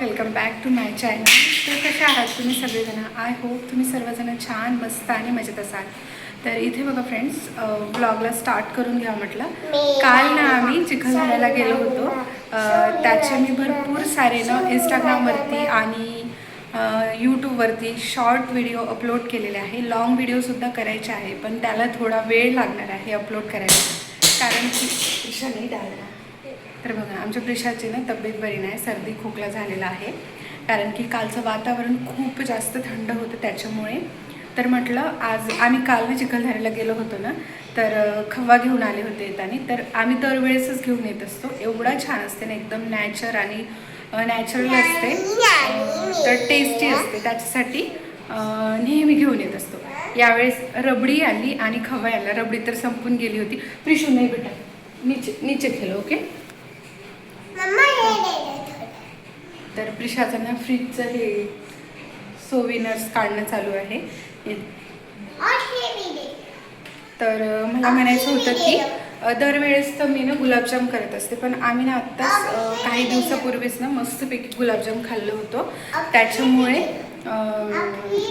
Welcome back to my channel. तर कसे आहात तुम्ही सगळेजण? आय होप तुम्ही सर्वजण छान मस्त आणि मजेत असाल. तर इथे बघा फ्रेंड्स, ब्लॉगला स्टार्ट करून घ्या म्हटलं. काल ना आम्ही चिखलदऱ्याला गेलो होतो. त्याचे मी भरपूर सारे ना इंस्टाग्रामवरती आणि यूट्यूबवरती शॉर्ट व्हिडिओ अपलोड केलेले आहे. लॉंग व्हिडिओसुद्धा करायचे आहे, पण त्याला थोडा वेळ लागणार आहे अपलोड करायला, कारण की प्रिशा नाही डाळला. तर बघा, आमच्या प्रिशाची ना तब्येत बरी नाही, सर्दी खोकला झालेला आहे, कारण की कालचं वातावरण खूप जास्त थंड होतं त्याच्यामुळे. तर म्हटलं आज आम्ही काल ना चिखलदऱ्याला गेलो होतो ना, तर खवा घेऊन आले होते येताना. तर आम्ही दरवेळेसच घेऊन येत असतो, एवढा छान असते ना, एकदम नॅचर आणि नॅचरल असते, तर टेस्टी असते, त्याच्यासाठी नेहमी घेऊन येत असतो. यावेळेस रबडी आली आणि खवा आला. रबडी तर संपून गेली होती. प्रिशू नाही बेटा, नीचे नीचे खेळो, ओके. तर प्रिशाचं ना फ्रीजचं हे सोविनर्स काढणं चालू आहे. तर मला म्हणायचं होतं की दरवेळेस तर मी ना गुलाबजाम करत असते, पण आम्ही ना आत्ताच काही दिवसापूर्वीच ना मस्तपैकी गुलाबजाम खाल्लं होतं, त्याच्यामुळे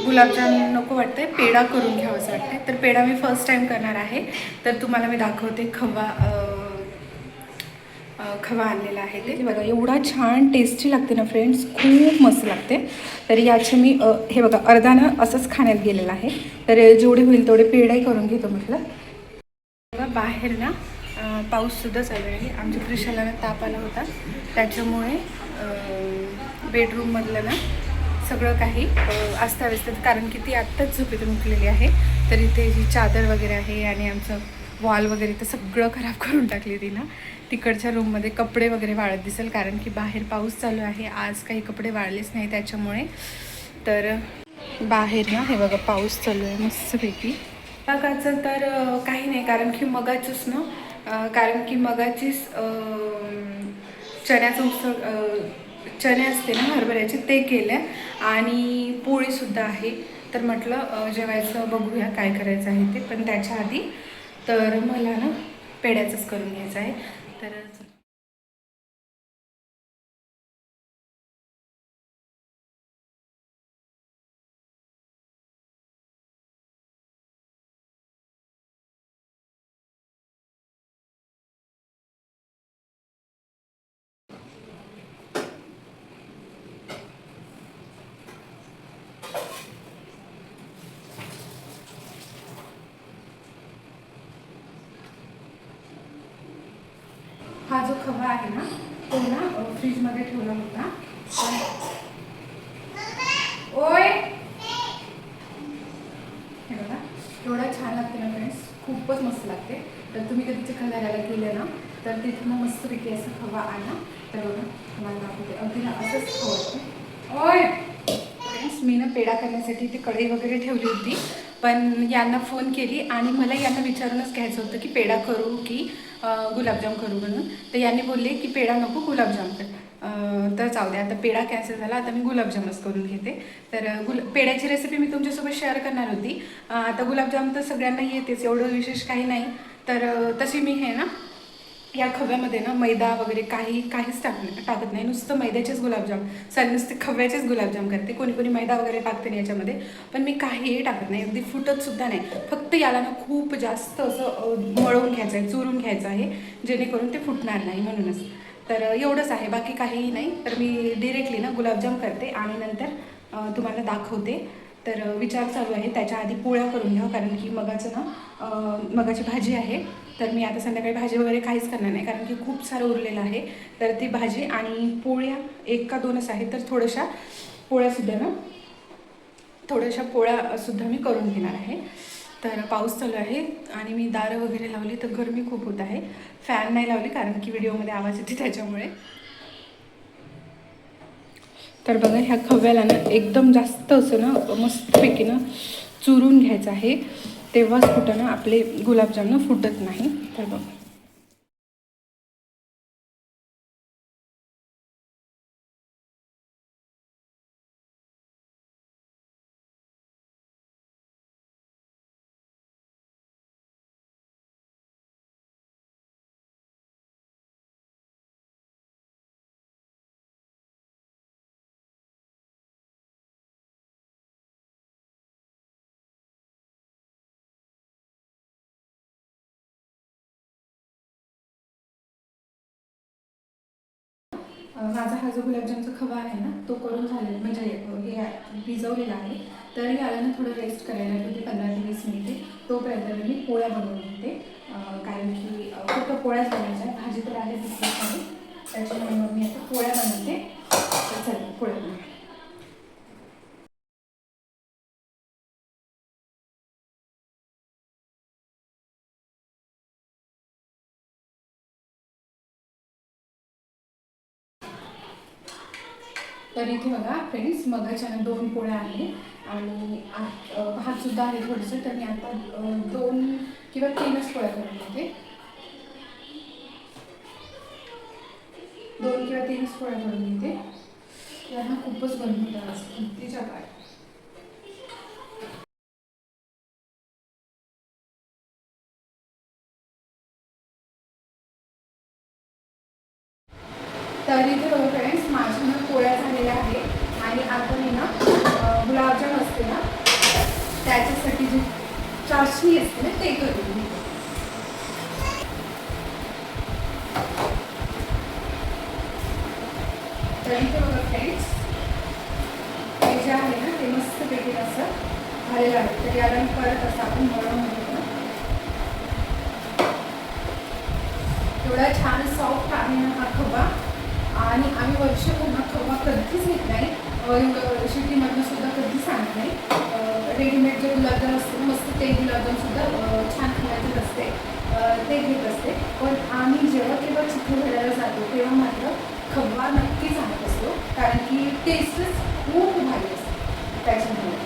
गुलाबजाम नको वाटतंय, पेढा करून घ्यावंसं वाटतंय. तर पेढा मी फर्स्ट टाईम करणार आहे, तर तुम्हाला मी दाखवते. खवा आणलेला आहे ते बघा, एवढा छान टेस्टी लागते ना फ्रेंड्स, खूप मस्त लागते. तर याचे मी हे बघा अर्धानं असंच खाण्यात गेलेलं आहे, तर जेवढे होईल तेवढे पेढाही करून घेतो म्हटलं. बघा बाहेर ना पाऊससुद्धा चालू आहे. आमच्या प्रिशाला ना ताप आला होता, त्याच्यामुळे बेडरूममधलं ना सगळं काही अस्ताव्यस्त, कारण की ती आत्ताच झोपेतून उठलेली आहे. तर इथे जी चादर वगैरे आहे आणि आमचं वॉल वगैरे तर सगळं खराब करून टाकली ती ना. तिकडच्या रूममध्ये कपडे वगैरे वाळत दिसेल, कारण की बाहेर पाऊस चालू आहे. आज काही कपडे वाळलेच नाही त्याच्यामुळे. तर बाहेर ना हे बघा पाऊस चालू आहे मस्तपैकी. मगाचं तर काही नाही, कारण की मगाचंच ना, कारण की मगाचीच चण्याचं चणे असते ना हरभऱ्याचे, ते केलं आणि पोळीसुद्धा आहे. तर म्हटलं जेवायचं बघूया काय करायचं आहे ते, पण त्याच्या आधी तर मला ना पेढ्याचंच करून घ्यायचं आहे. तर हा जो खवा आहे ना, तो ना फ्रीजमध्ये ठेवला होता. ओय, हे बघा एवढा छान लागते ना फ्रेंड्स, खूपच मस्त लागते. तर तुम्ही कधी चिखलदऱ्याला गेले ना, तर तिथून मस्तपैकी असं खवा आणा. तर बघा तुम्हाला दाखवते, अगदी ना असंच खवं. ओय फ्रेंड्स, मी ना पेढा करण्यासाठी ती कढई वगैरे ठेवली होती, पण यांना फोन केली आणि मला यांना विचारूनच घ्यायचं होतं की पेढा करू की गुलाबजाम करू म्हणून. तर यांनी बोलले की पेढा नको, गुलाबजाम कर. तर जाऊ द्या, आता पेढा कॅन्सल झाला, आता मी गुलाबजामच करून घेते. तर पेढ्याची रेसिपी मी तुमच्यासोबत शेअर करणार होती. आता गुलाबजाम तर सगळ्यांना येतेच, एवढं विशेष काही नाही. तर तशी मी हे ना या खव्यामध्ये ना मैदा वगैरे काहीच टाकत नाही, नुसतं मैद्याचेच गुलाबजाम, नुसते खव्याचेच गुलाबजाम करते. कोणी कोणी मैदा वगैरे टाकते नाही याच्यामध्ये, पण मी काहीही टाकत नाही, अगदी फुटतसुद्धा नाही. फक्त याला ना खूप जास्त असं मळून घ्यायचं आहे, चुरून घ्यायचं आहे, जेणेकरून ते फुटणार नाही म्हणूनच. तर एवढंच आहे, बाकी काहीही नाही. तर मी डिरेक्टली ना गुलाबजाम करते आणि नंतर तुम्हाला दाखवते. तर विचार चालू आहे त्याच्या आधी पोळ्या करून घ्या, कारण की मगाचं ना मगाची भाजी आहे. तर मी आता संध्याकाळी भाजी वगैरे काहीच करणार नाही, कारण की खूप सारं उरलेलं आहे. तर ती भाजी आणि पोळ्या 1 का 2च आहे, तर थोड्याशा पोळ्यासुद्धा मी करून घेणार आहे. तर पाऊस चालू आहे आणि मी दारं वगैरे लावली, तर गरमी खूप होत आहे. फॅन नाही लावली, कारण की व्हिडिओमध्ये आवाज येते त्याच्यामुळे. तर बघा ह्या खव्याला ना एकदम जास्त असं ना मस्तपैकी ना चुरून घ्यायचं आहे, तेव्हाच कुठं ना आपले गुलाबजाम ना फुटत नाही. तर बघा. माझा हा जो गुलाबजामचा खवा आहे ना तो करून झालेला म्हणजे हे भिजवलेला आहे. तरी याला ना थोडं रेस्ट करायला ठेवते 15 ते 20 मिनिटे. तोपर्यंत मी पोळ्या बनवून घेते, कारण की फक्त पोळ्याच बनवायच्या, भाजी तर आहे तिथे. त्याच्यामुळे मग मी आता पोळ्या बनवते. तर चला पोळ्या बनवते. तर इथे बघा फ्रेंड्स, मगाच्या 2 पोळ्या आहेत आणि भातसुद्धा आहे थोडंसं. तर मी आता 2 किंवा 3च पोळ्या करून घेते. 2 किंवा 3च पोळ्या करून घेते. यांना खूपच गरम होतं आज, कितीच्या काय. तर इथे बघा फ्रेंड्स, माझ्या ना पोळ्या झालेल्या आहेत आणि आता मी ना गुलाबजाम असते ना त्याच्यासाठी जी चाशणी असते ना ते करून घेते. तर इथे बघा फ्रेंड्स, हे जे आहे ना ते मस्तपैकी असं झालेलं आहे. तर याला मी परत असं आपण मळून घेतो. एवढा छान सॉफ्ट आहे ना हा खवा. आणि आम्ही वर्षभर ना खवा कधीच घेत नाही, सिटीमधनं सुद्धा कधीच आणत नाही. रेडीमेड जे गुलाबजाम असते मस्त ते गुलाबजामसुद्धा छान खायचं असते, ते घेत असते. पण आम्ही जेव्हा केव्हा चिखलदऱ्याला जातो तेव्हा मात्र खवा नक्कीच आणत असतो, कारण की टेस्टच खूप भारी असते त्याच्यामुळे.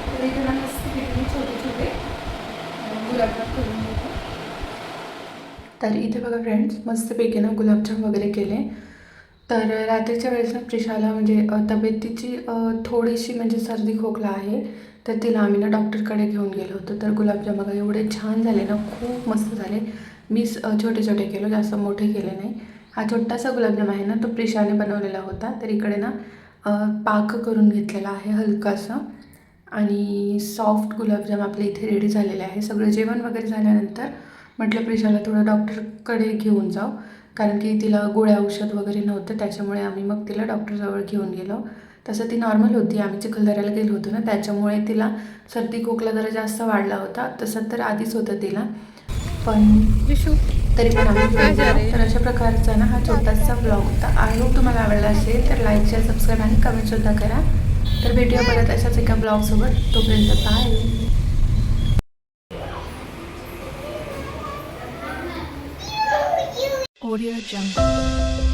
तर इथे ना मस्त छोटे छोटे गुलाबजाम करून घेतो. तर इथे बघा फ्रेंड्स, मस्तपैकी ना गुलाबजाम वगैरे केले. तर रात्रीच्या वेळेस ना प्रिशाला म्हणजे तब्येतीची थोडीशी म्हणजे सर्दी खोकला आहे. तर तिला आम्ही ना डॉक्टरकडे घेऊन गेलो होतो. तर गुलाबजाम बघा एवढे छान झाले ना, खूप मस्त झाले. मी छोटे छोटे केलो, जास्त मोठे केले नाही. हा छोटासा गुलाबजाम आहे ना तो प्रिशाने बनवलेला होता. तर इकडे ना पाक करून घेतलेला आहे हलकासा आणि सॉफ्ट गुलाबजाम आपले इथे रेडी झालेले आहे. सगळं जेवण वगैरे झाल्यानंतर म्हटलं प्रिशाला थोडं डॉक्टरकडे घेऊन जाऊ, कारण की तिला गोळ्या औषध वगैरे नव्हतं. त्याच्यामुळे आम्ही मग तिला डॉक्टरजवळ घेऊन गेलो. तसं ती नॉर्मल होती, आम्ही चिखलदऱ्याला गेलो होतो ना त्याच्यामुळे तिला सर्दी खोकला जरा जास्त वाढला होता. तसं तर आधीच होतं तिला, पण तरी पण आम्ही घेऊन गेलो. तर अशा प्रकारचा ना हा छोटासा ब्लॉग होता. आय होप तुम्हाला आवडला असेल. तर लाईक शेअर सबस्क्राईब आणि कमेंटसुद्धा करा. तर भेटूया परत अशाच एका ब्लॉगसोबत. तोपर्यंत बाय. Audio Jungle.